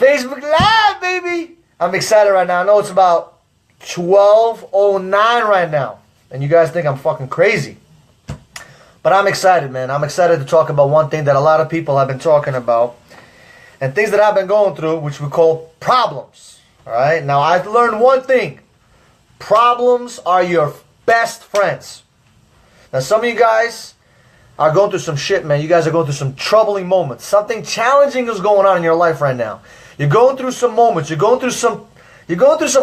Facebook Live, baby. I'm excited right now. I know it's about 12:09 right now. And you guys think I'm fucking crazy. But I'm excited, man. I'm excited to talk about one thing that a lot of people have been talking about. And things that I've been going through, which we call problems. Alright? Now, I've learned one thing. Problems are your best friends. Now, some of you guys are going through some shit, man. You guys are going through some troubling moments. Something challenging is going on in your life right now. You're going through some moments. You're going through some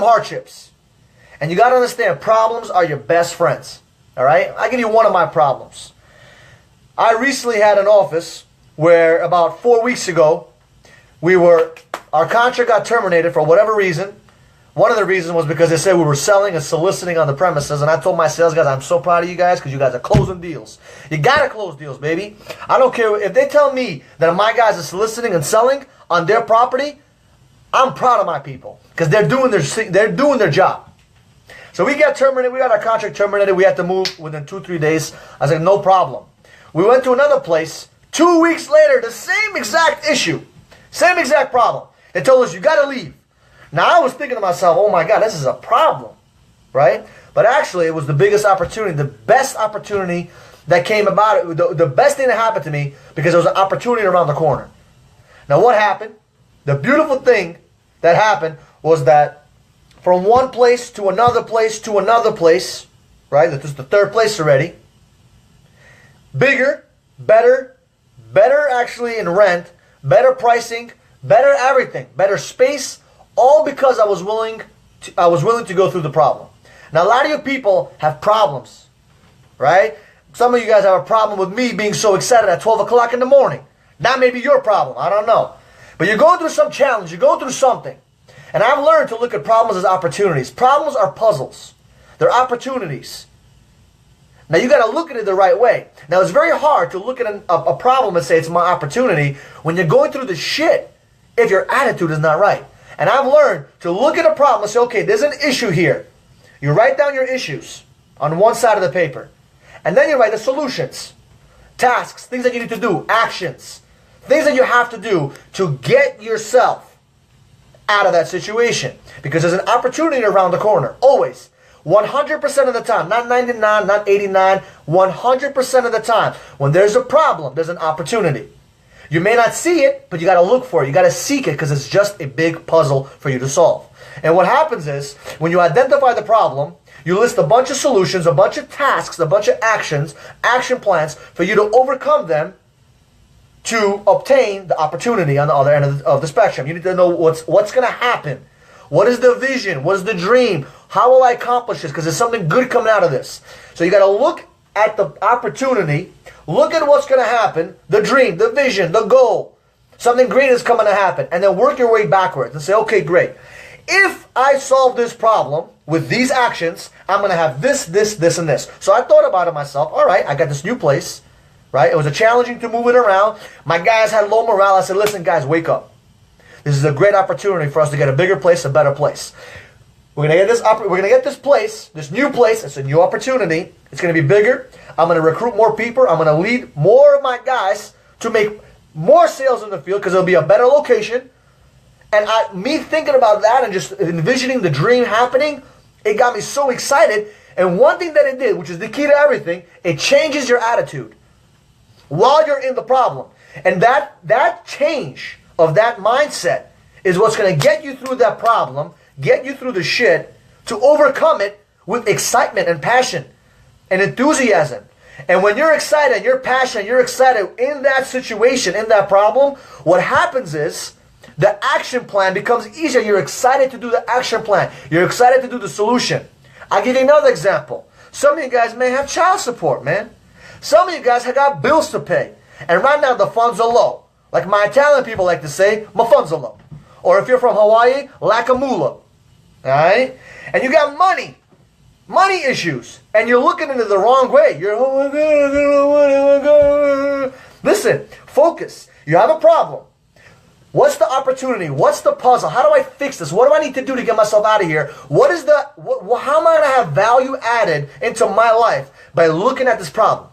hardships. And you got to understand, problems are your best friends. All right? I'll give you one of my problems. I recently had an office where about 4 weeks ago, our contract got terminated for whatever reason. One of the reasons was because they said we were selling and soliciting on the premises, and I told my sales guys, I'm so proud of you guys because you guys are closing deals. You gotta close deals, baby. I don't care if they tell me that my guys are soliciting and selling on their property. I'm proud of my people because they're doing their job. So we got terminated. We got our contract terminated. We had to move within 2-3 days. I said, no problem. We went to another place. 2 weeks later, the same exact issue, same exact problem. They told us you gotta leave. Now, I was thinking to myself, oh my God, this is a problem, right? But actually, it was the biggest opportunity, the best opportunity that came about. The best thing that happened to me because there was an opportunity around the corner. Now, what happened? The beautiful thing that happened was that from one place to another place to another place, right? This is the third place already. Bigger, better actually in rent, better pricing, better everything, better space. All because I was willing to go through the problem. Now, a lot of you people have problems, right? Some of you guys have a problem with me being so excited at 12 o'clock in the morning. That may be your problem. I don't know. But you're going through some challenge. You're going through something. And I've learned to look at problems as opportunities. Problems are puzzles. They're opportunities. Now, you got to look at it the right way. Now, it's very hard to look at a problem and say it's my opportunity when you're going through the shit if your attitude is not right. And I've learned to look at a problem and say, okay, there's an issue here. You write down your issues on one side of the paper. And then you write the solutions, tasks, things that you need to do, actions, things that you have to do to get yourself out of that situation. Because there's an opportunity around the corner, always. 100% of the time, not 99, not 89, 100% of the time. When there's a problem, there's an opportunity. You may not see it, but you got to look for it. You got to seek it because it's just a big puzzle for you to solve. And what happens is, when you identify the problem, you list a bunch of solutions, a bunch of tasks, a bunch of actions, action plans for you to overcome them to obtain the opportunity on the other end of the spectrum. You need to know what's going to happen. What is the vision? What is the dream? How will I accomplish this? Because there's something good coming out of this. So you got to look at the opportunity. Look at what's going to happen, the dream, the vision, the goal. Something great is coming to happen. And then work your way backwards and say, okay, great. If I solve this problem with these actions, I'm going to have this, and this. So I thought about it myself. All right, I got this new place, right? It was a challenging to move it around. My guys had low morale. I said, listen, guys, wake up. This is a great opportunity for us to get a bigger place, a better place. We're going to get this place, this new place. It's a new opportunity. It's going to be bigger. I'm going to recruit more people. I'm going to lead more of my guys to make more sales in the field because it'll be a better location. And me thinking about that and just envisioning the dream happening, it got me so excited. And one thing that it did, which is the key to everything, it changes your attitude while you're in the problem. And that change of that mindset is what's going to get you through that problem, get you through the shit, to overcome it with excitement and passion and enthusiasm. And when you're excited, you're passionate, you're excited in that situation, in that problem, what happens is the action plan becomes easier. You're excited to do the action plan. You're excited to do the solution. I'll give you another example. Some of you guys may have child support, man. Some of you guys have got bills to pay. And right now the funds are low. Like my Italian people like to say, my funds are low. Or if you're from Hawaii, lack of moolah. Alright? And you got money issues. And you're looking at it the wrong way. You're, oh my God, I don't know what, oh my God. Listen, focus. You have a problem. What's the opportunity? What's the puzzle? How do I fix this? What do I need to do to get myself out of here? How am I going to have value added into my life by looking at this problem?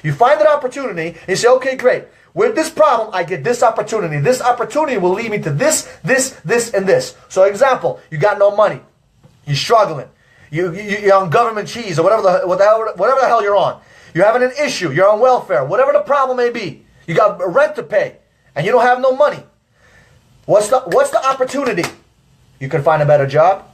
You find that opportunity and you say, okay, great. with this problem, I get this opportunity. This opportunity will lead me to this, and this. So example, you got no money. You're struggling. You're on government cheese or whatever the hell you're on. You're having an issue. You're on welfare. Whatever the problem may be. You got rent to pay. And you don't have no money. What's the opportunity? You can find a better job.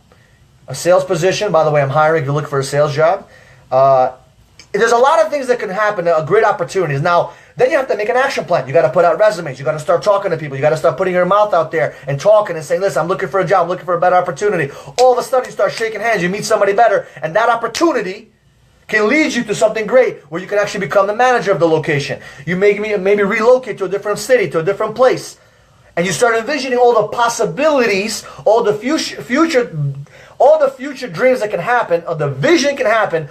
A sales position. By the way, I'm hiring if you look for a sales job. There's a lot of things that can happen. Great opportunities. Now, then you have to make an action plan. You got to put out resumes. You got to start talking to people. You got to start putting your mouth out there and talking and saying, listen, I'm looking for a job. I'm looking for a better opportunity. All of a sudden, you start shaking hands. You meet somebody better. And that opportunity can lead you to something great where you can actually become the manager of the location. You maybe relocate to a different city, to a different place. And you start envisioning all the possibilities, all the future dreams that can happen, or the vision can happen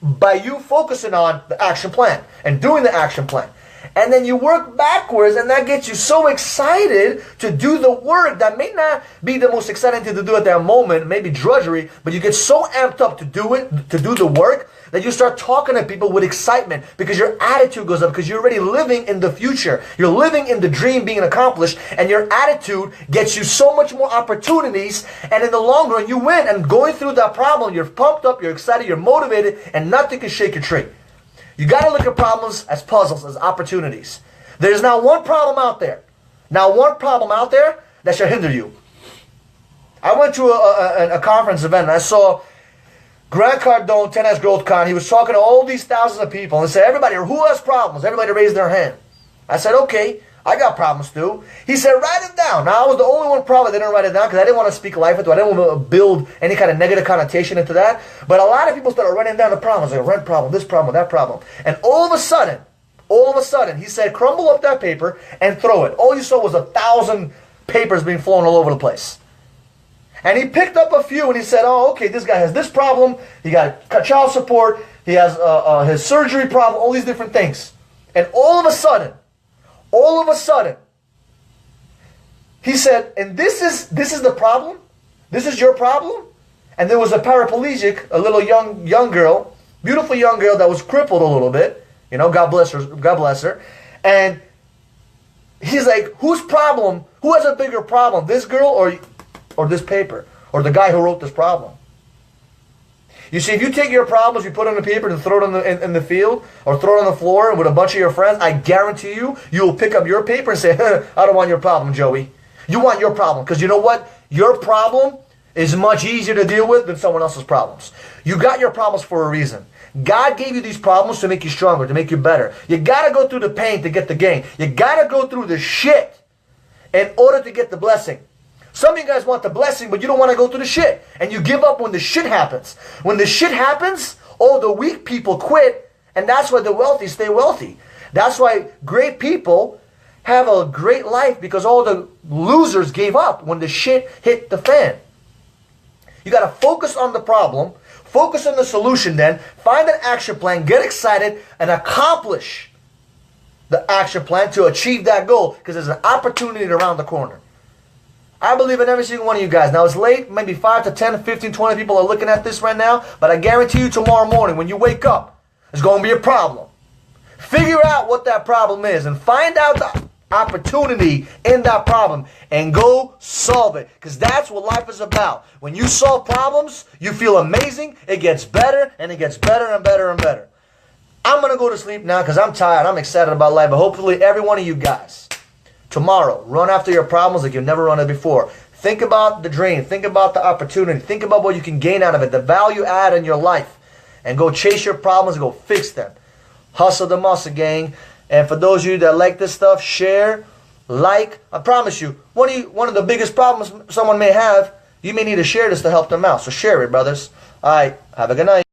by you focusing on the action plan and doing the action plan. And then you work backwards, and that gets you so excited to do the work that may not be the most exciting thing to do at that moment, maybe drudgery, but you get so amped up to do it, to do the work, that you start talking to people with excitement because your attitude goes up, because you're already living in the future. You're living in the dream being accomplished, and your attitude gets you so much more opportunities, and in the long run, you win. And going through that problem, you're pumped up, you're excited, you're motivated, and nothing can shake your tree. You got to look at problems as puzzles, as opportunities. There's not one problem out there, that should hinder you. I went to a conference event, and I saw Grant Cardone, 10X Growth Con. He was talking to all these thousands of people and said, everybody, who has problems? Everybody raised their hand. I said, okay, I got problems too. He said, write it down. Now, I was the only one probably that didn't write it down because I didn't want to speak life into it. I didn't want to build any kind of negative connotation into that. But a lot of people started writing down the problems, like rent problem, this problem, that problem. And all of a sudden, he said, crumble up that paper and throw it. All you saw was 1,000 papers being flown all over the place. And he picked up a few and he said, oh, okay, this guy has this problem. He got child support. He has his surgery problem, all these different things. And all of a sudden, he said, and this is the problem? This is your problem? And there was a paraplegic, a little young girl, beautiful young girl that was crippled a little bit. You know, God bless her. And he's like, whose problem? Who has a bigger problem? This girl or this paper? Or the guy who wrote this problem? You see, if you take your problems, you put it on the paper and throw it in the field, or throw it on the floor with a bunch of your friends, I guarantee you, you will pick up your paper and say, I don't want your problem, Joey. You want your problem. Because you know what? Your problem is much easier to deal with than someone else's problems. You got your problems for a reason. God gave you these problems to make you stronger, to make you better. You got to go through the pain to get the gain. You got to go through the shit in order to get the blessing. Some of you guys want the blessing, but you don't want to go through the shit. And you give up when the shit happens. When the shit happens, all the weak people quit. And that's why the wealthy stay wealthy. That's why great people have a great life, because all the losers gave up when the shit hit the fan. You got to focus on the problem. Focus on the solution then. Find an action plan. Get excited and accomplish the action plan to achieve that goal, because there's an opportunity around the corner. I believe in every single one of you guys. Now, it's late. Maybe 5 to 10, 15, 20 people are looking at this right now. But I guarantee you tomorrow morning when you wake up, there's going to be a problem. Figure out what that problem is and find out the opportunity in that problem and go solve it. Because that's what life is about. When you solve problems, you feel amazing. It gets better and it gets better and better and better. I'm going to go to sleep now because I'm tired. I'm excited about life. But hopefully every one of you guys, tomorrow, run after your problems like you've never run it before. Think about the dream. Think about the opportunity. Think about what you can gain out of it, the value add in your life. And go chase your problems and go fix them. Hustle the muscle, gang. And for those of you that like this stuff, share, like. I promise you, one of the biggest problems someone may have, you may need to share this to help them out. So share it, brothers. All right, have a good night.